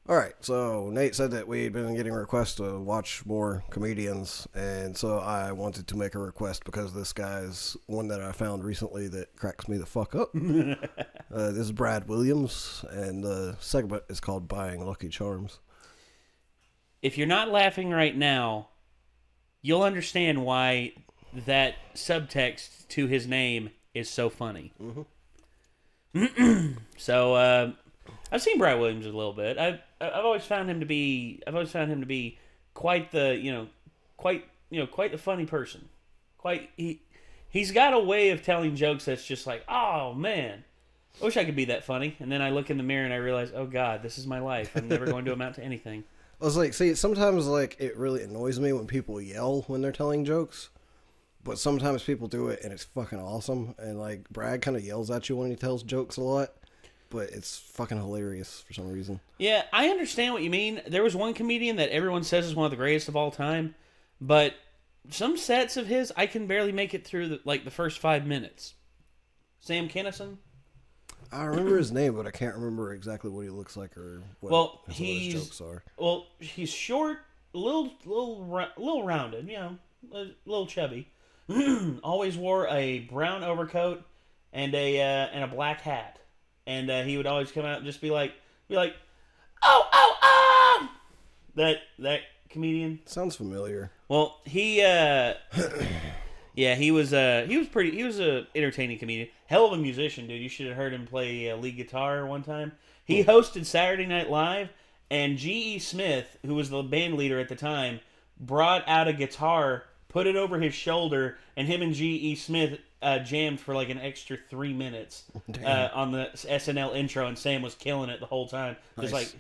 Alright, so Nate said that we'd been getting requests to watch more comedians, and so I wanted to make a request because this guy's one that I found recently that cracks me the fuck up. This is Brad Williams, and the segment is called Buying Lucky Charms. If you're not laughing right now, you'll understand why that subtext to his name is so funny. So, I've seen Brad Williams a little bit. I've always found him to be quite the quite the funny person. He's got a way of telling jokes that's just like, oh man, I wish I could be that funny. And then I look in the mirror and I realize, oh god, this is my life. I'm never going to amount to anything. I was like, see, sometimes like it really annoys me when people yell when they're telling jokes, but sometimes people do it and it's fucking awesome. And like Brad kind of yells at you when he tells jokes a lot. But it's fucking hilarious for some reason. Yeah, I understand what you mean. There was one comedian that everyone says is one of the greatest of all time, but some sets of his, I can barely make it through the first 5 minutes. Sam Kinison? I remember his name, but I can't remember exactly what he looks like or what his jokes are. Well, he's short, a little rounded, a little chubby. Always wore a brown overcoat and a black hat. And he would always come out and just be like, oh! That comedian. Sounds familiar. Well, he was a entertaining comedian. Hell of a musician, dude. You should have heard him play lead guitar one time. He hosted Saturday Night Live, and G.E. Smith, who was the band leader at the time, brought out a guitar, put it over his shoulder, and him and G.E. Smith jammed for like an extra 3 minutes on the SNL intro, and Sam was killing it the whole time, just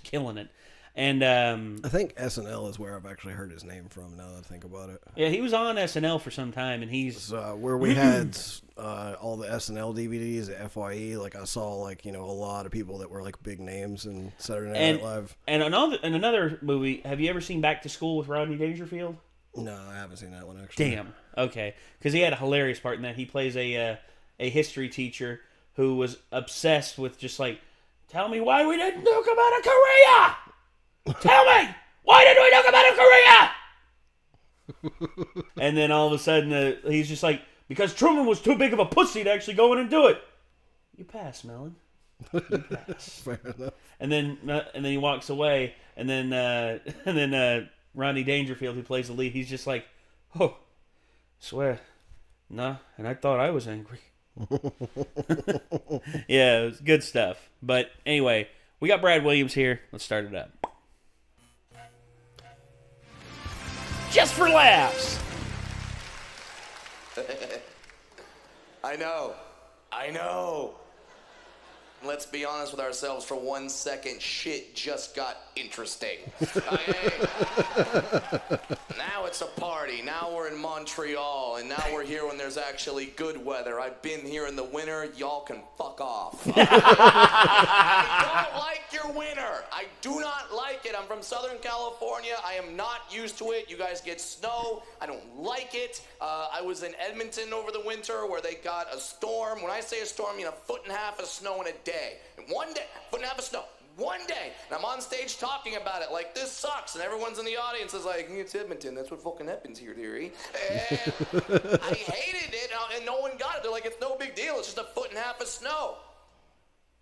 killing it. And I think SNL is where I've actually heard his name from. Now that I think about it, yeah, he was on SNL for some time, and he's where we had all the SNL DVDs at FYE. Like I saw like a lot of people that were like big names in Saturday Night Live. And another movie. Have you ever seen Back to School with Rodney Dangerfield? No, I haven't seen that one actually. Damn. Okay, because he had a hilarious part in that. He plays a history teacher who was obsessed with just like, tell me why we didn't nuke him out of Korea. Tell me why did we nuke him out of Korea? And then all of a sudden he's just like, because Truman was too big of a pussy to actually go in and do it. You pass, Mellon. You pass. Fair enough. And then he walks away, and then Rodney Dangerfield, who plays the lead, he's just like, oh, swear, nah, and I thought I was angry. Yeah, it was good stuff. But anyway, we got Brad Williams here. Let's start it up. Just for laughs. I know. Let's be honest with ourselves for 1 second. Shit just got interesting. Now it's a party. Now we're in Montreal, and now we're here when there's actually good weather. I've been here in the winter. Y'all can fuck off. I don't like your winter. I do not like it. I'm from Southern California. I am not used to it. You guys get snow. I don't like it. I was in Edmonton over the winter where they got a storm. When I say a storm, I mean 1.5 feet of snow in a day. One day, 1.5 feet of snow. One day, and I'm on stage talking about it like this sucks, and everyone's in the audience is like, it's Edmonton, that's what fucking happens here, dearie. And I hated it, and no one got it. They're like, it's no big deal, it's just 1.5 feet of snow.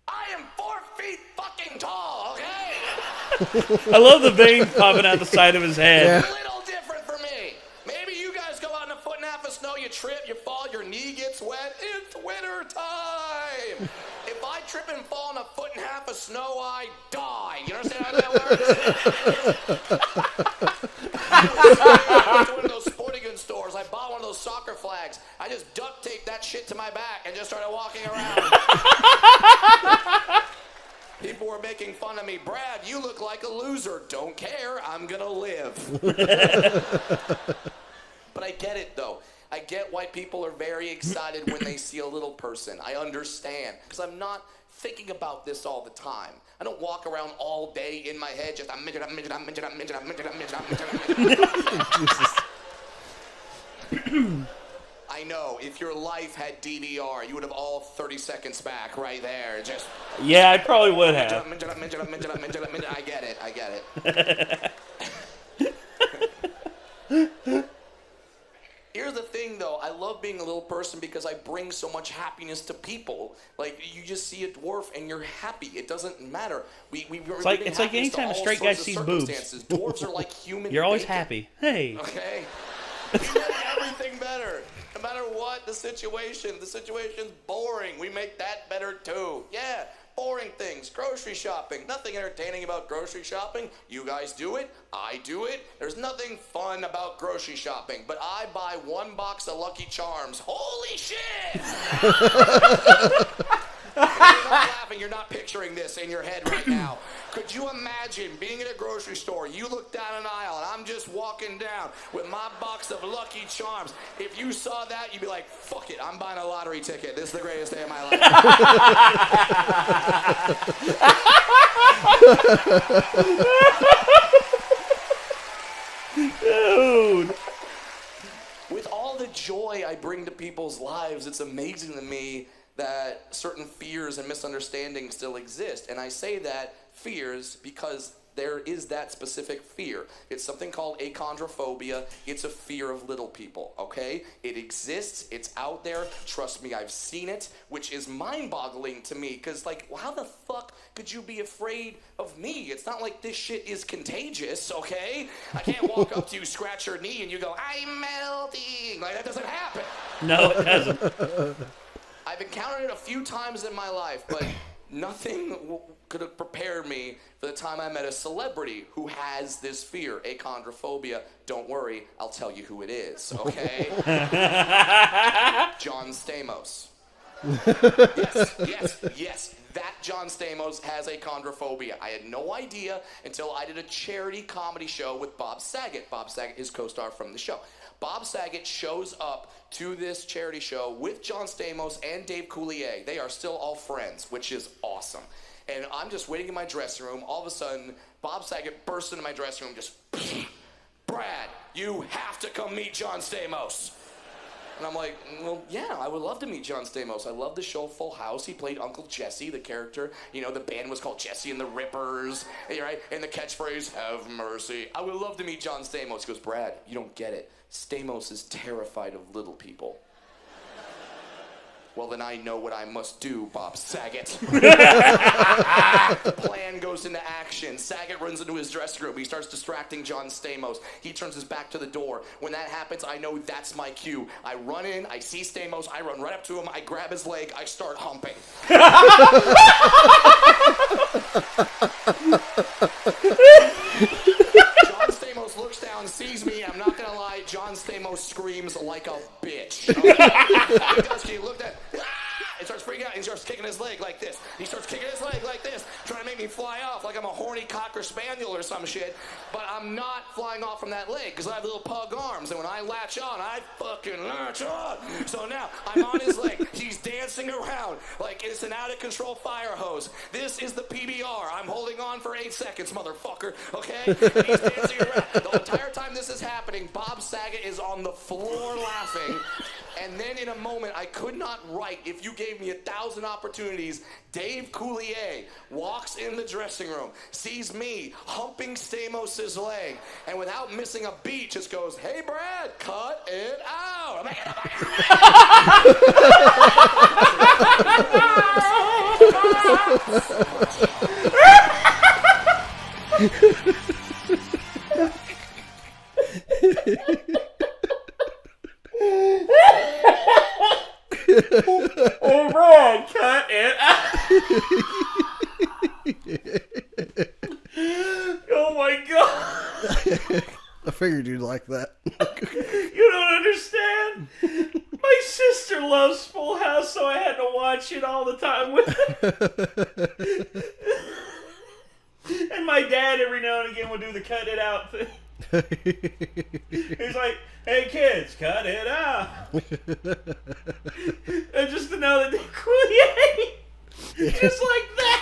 I am 4 feet fucking tall, okay? I love the vein popping out the side of his head. Yeah. It's a little different for me. Maybe you guys go out in 1.5 feet of snow, you trip, you fall, your knee gets wet. It's winter time. If I trip and fall in 1.5 feet of snow, I die. You understand how that works? To one of those sporting goods stores, I bought one of those soccer flags. I just duct taped that shit to my back and just started walking around. People were making fun of me. Brad, you look like a loser. Don't care. I'm gonna live. But I get it, though. I get why people are very excited when they see a little person. I understand. Because I'm not thinking about this all the time. I don't walk around all day in my head just, I'm midget, I'm midget, I'm midget, I'm midget, I'm midget, I'm midget, I'm midget, I'm midget. I I know. If your life had DVR, you would have all 30 seconds back right there. Just. Yeah, I probably would have. I get it. I get it. Here's the thing, though. I love being a little person because I bring so much happiness to people. Like, you just see a dwarf and you're happy. It doesn't matter. It's like anytime a straight guy sees boobs. Dwarves are like human. You're always bacon. happy. Hey. Okay. We make everything better. No matter what the situation's boring. We make that better, too. Yeah. Boring things. Grocery shopping. Nothing entertaining about grocery shopping. You guys do it. I do it. There's nothing fun about grocery shopping. But I buy 1 box of Lucky Charms. Holy shit! You're not laughing. You're not picturing this in your head right now. Could you imagine being in a grocery store, you look down an aisle, and I'm just walking down with my box of Lucky Charms. If you saw that, you'd be like, fuck it, I'm buying a lottery ticket. This is the greatest day of my life. Dude. With all the joy I bring to people's lives, it's amazing to me that certain fears and misunderstandings still exist. And I say that fears because there is that specific fear. It's something called achondrophobia. It's a fear of little people, okay? It exists. It's out there. Trust me, I've seen it, which is mind-boggling to me because, like, how the fuck could you be afraid of me? It's not like this shit is contagious, okay? I can't walk up to you, scratch your knee, and you go, I'm melting. Like, that doesn't happen. No, it doesn't. I've encountered it a few times in my life, but nothing could have prepared me for the time I met a celebrity who has this fear, achondrophobia. Don't worry, I'll tell you who it is, okay? John Stamos. Yes, that John Stamos has achondrophobia. I had no idea until I did a charity comedy show with Bob Saget. Bob Saget is co-star from the show. Bob Saget shows up to this charity show with John Stamos and Dave Coulier. They are still all friends, which is awesome. And I'm just waiting in my dressing room. All of a sudden, Bob Saget bursts into my dressing room, just, Brad, you have to come meet John Stamos. And I'm like, well, yeah, I would love to meet John Stamos. I love the show Full House. He played Uncle Jesse, the character. You know, the band was called Jesse and the Rippers, right? And the catchphrase, have mercy. I would love to meet John Stamos. He goes, Brad, you don't get it. Stamos is terrified of little people. Well, then I know what I must do, Bob Saget. Plan goes into action. Saget runs into his dressing room. He starts distracting John Stamos. He turns his back to the door. When that happens, I know that's my cue. I run in, I see Stamos, I run right up to him, I grab his leg, I start humping. John Stamos looks down, sees me, I'm not gonna lie, John Stamos screams like a bitch. Okay? He does, he looked at, he starts freaking out, he starts kicking his leg like this. He starts kicking his leg like this, trying to make me fly off like I'm a horny cocker spaniel or some shit. But I'm not flying off from that leg, because I have little pug arms, and when I latch on, I fucking latch on. So now, I'm on his leg, he's dancing around like it's an out-of-control fire hose. This is the PBR. I'm holding on for 8 seconds, motherfucker, okay? And he's dancing around. The entire time this is happening, Bob Saget is on the floor laughing. And then in a moment I could not write, if you gave me 1,000 opportunities, Dave Coulier walks in the dressing room, sees me humping Stamos' leg, and without missing a beat just goes, hey Brad, cut it out. I'm like, Hey, Brad, cut it out. Oh my god. I figured you'd like that. You don't understand. My sister loves Full House, so I had to watch it all the time with her. And my dad every now and again would do the cut it out thing. He's like, hey kids, cut it out. And just to know that just like that.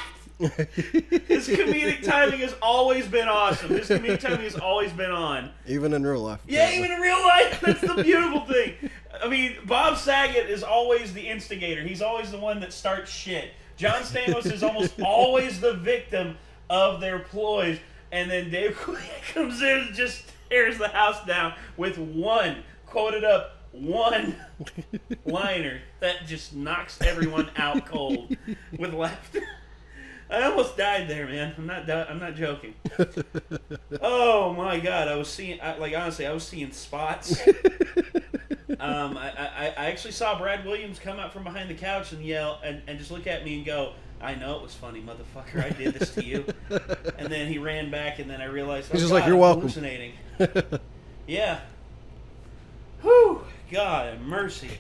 His comedic timing has always been awesome. His comedic timing has always been on. Even in real life. Yeah, even in real life. That's the beautiful thing. I mean, Bob Saget is always the instigator. He's always the one that starts shit. John Stamos is almost always the victim of their ploys. And then Dave Coulier comes in and just tears the house down with one, quoted up, one liner that just knocks everyone out cold with laughter. I almost died there, man. I'm not joking. Oh my God, I was seeing spots. I actually saw Brad Williams come out from behind the couch and yell and just look at me and go, "I know it was funny, motherfucker. I did this to you." And then he ran back, and then I realized, he's just like, "You're welcome." Hallucinating. Yeah. Whew. God, mercy.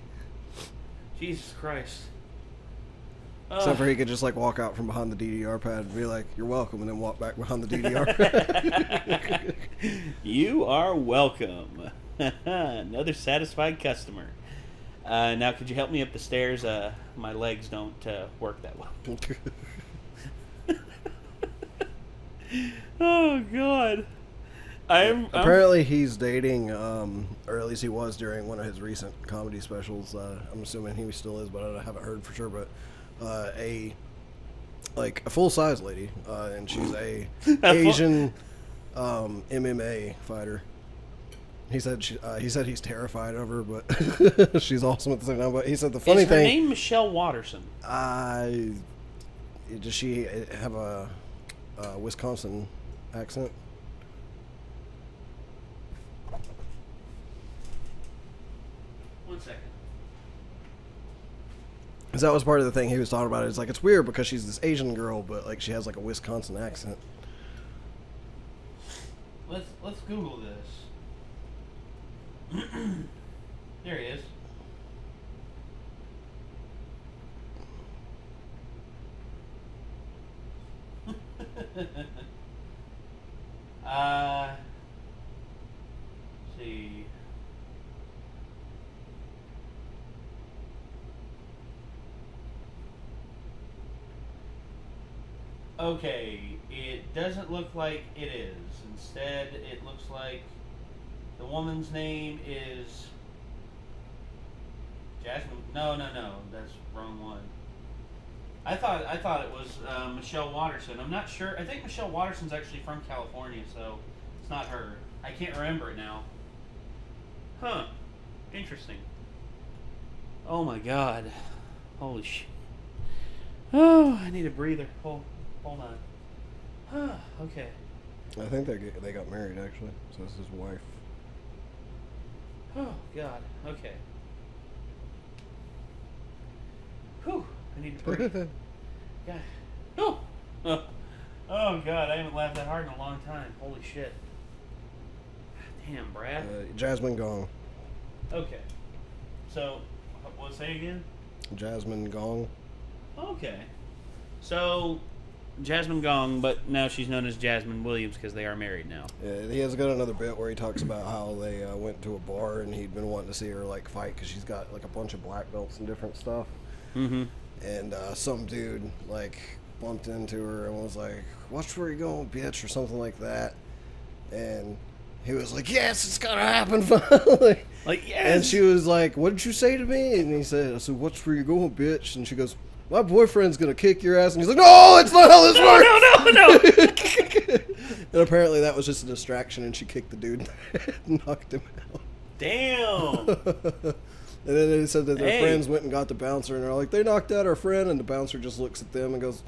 Jesus Christ. Except for he could just like walk out from behind the DDR pad and be like, "You're welcome," and then walk back behind the DDR pad. You are welcome. Another satisfied customer. Now, could you help me up the stairs? My legs don't work that well. Oh, God. Apparently he's dating, or at least he was during one of his recent comedy specials. I'm assuming he still is, but I haven't heard for sure. But a full-size lady, and she's a Asian MMA fighter. He said he's terrified of her, but she's awesome at the same time. But he said the funny thing. Is her name Michelle Watterson? Does she have a Wisconsin accent? One second. Because that was part of the thing he was talking about. It's like, it's weird because she's this Asian girl, but like she has like a Wisconsin accent. Let's Google this. There he is. See. Okay, it doesn't look like it is. Instead, it looks like the woman's name is Jasmine. No, that's wrong one. I thought it was Michelle Watterson. I'm not sure. I think Michelle Watterson's actually from California, so it's not her. I can't remember it now. Huh. Interesting. Oh my God. Holy shit. Oh, I need a breather. Hold on. Okay. I think they got married actually. So this is his wife. Oh God. Okay. Whew. I need to breathe. God. Oh. Oh God. I haven't laughed that hard in a long time. Holy shit. Damn, Brad. Jasmine Gong. Okay. So, what? Say again? Jasmine Gong. Okay. So, Jasmine Gong, but now she's known as Jasmine Williams because they are married now. Yeah, he has got another bit where he talks about how they went to a bar and he'd been wanting to see her like fight because she's got like a bunch of black belts and different stuff. Mm-hmm. And some dude like bumped into her and was like, "Watch where you're going, bitch," or something like that. And he was like, "Yes, it's gonna happen finally." Like, yes. And she was like, "What did you say to me?" And he said, "I said, watch where you're going, bitch." And she goes, "My boyfriend's gonna kick your ass." And he's like, "No, it's not how this works." No. And apparently that was just a distraction, and she kicked the dude and knocked him out. Damn. And then they said that their friends went and got the bouncer, and they're like, "They knocked out our friend," and the bouncer just looks at them and goes,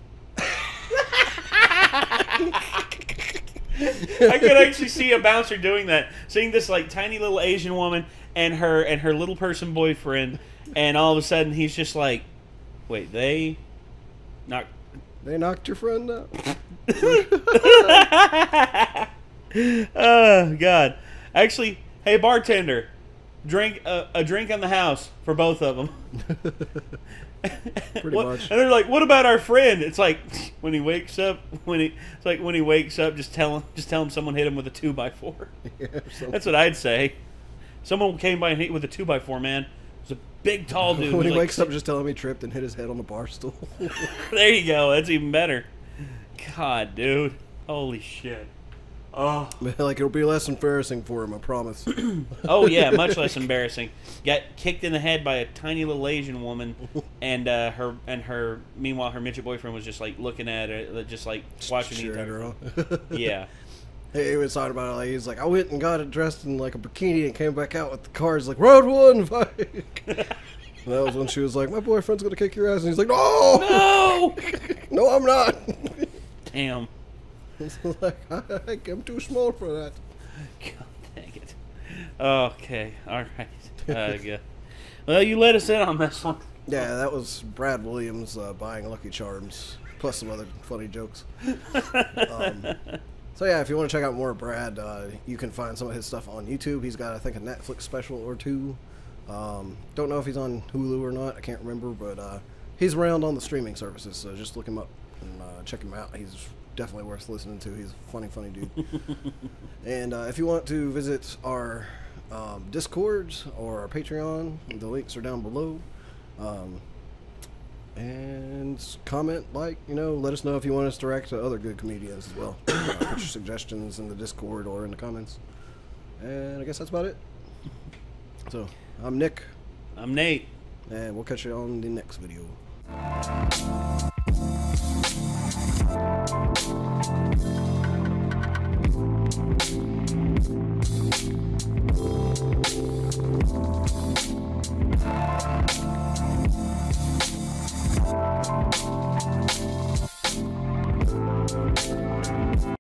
I could actually see a bouncer doing that, seeing this like tiny little Asian woman and her little person boyfriend, and all of a sudden he's just like, "Wait, they knocked your friend out?" Oh God! Actually, hey bartender, drink a drink on the house for both of them. Pretty much. And they're like, "What about our friend?" It's like when he wakes up, just tell him someone hit him with a 2x4. Yeah, that's what I'd say. Someone came by and hit with a 2x4, man. It was a big, tall dude. When he wakes up, just tell him he tripped and hit his head on the bar stool. There you go. That's even better. God, dude. Holy shit. Oh. Like, it'll be less embarrassing for him, I promise. Oh, yeah, much less embarrassing. Got kicked in the head by a tiny little Asian woman, and meanwhile, her midget boyfriend was just, like, looking at her, just, like, watching the entire Yeah. He was talking about it, like, he's like, I went and got it dressed in, like, a bikini and came back out with the cards, like, round one, fight. And that was when she was like, my boyfriend's going to kick your ass. And he's like, no! No! No, I'm not. Damn. It's like, I'm too small for that. God dang it. Okay, alright. Yeah. Well, you let us in on this one. Yeah, that was Brad Williams buying Lucky Charms, plus some other funny jokes. So yeah, if you want to check out more of Brad, you can find some of his stuff on YouTube. He's got, I think, a Netflix special or two. Don't know if he's on Hulu or not. I can't remember, but he's around on the streaming services, so just look him up and check him out. He's definitely worth listening to. He's a funny dude. And if you want to visit our Discords or our Patreon, the links are down below. And comment, like, let us know if you want us to react to other good comedians as well. Put your suggestions in the Discord or in the comments. And I guess that's about it. So, I'm Nick. I'm Nate. And we'll catch you on the next video.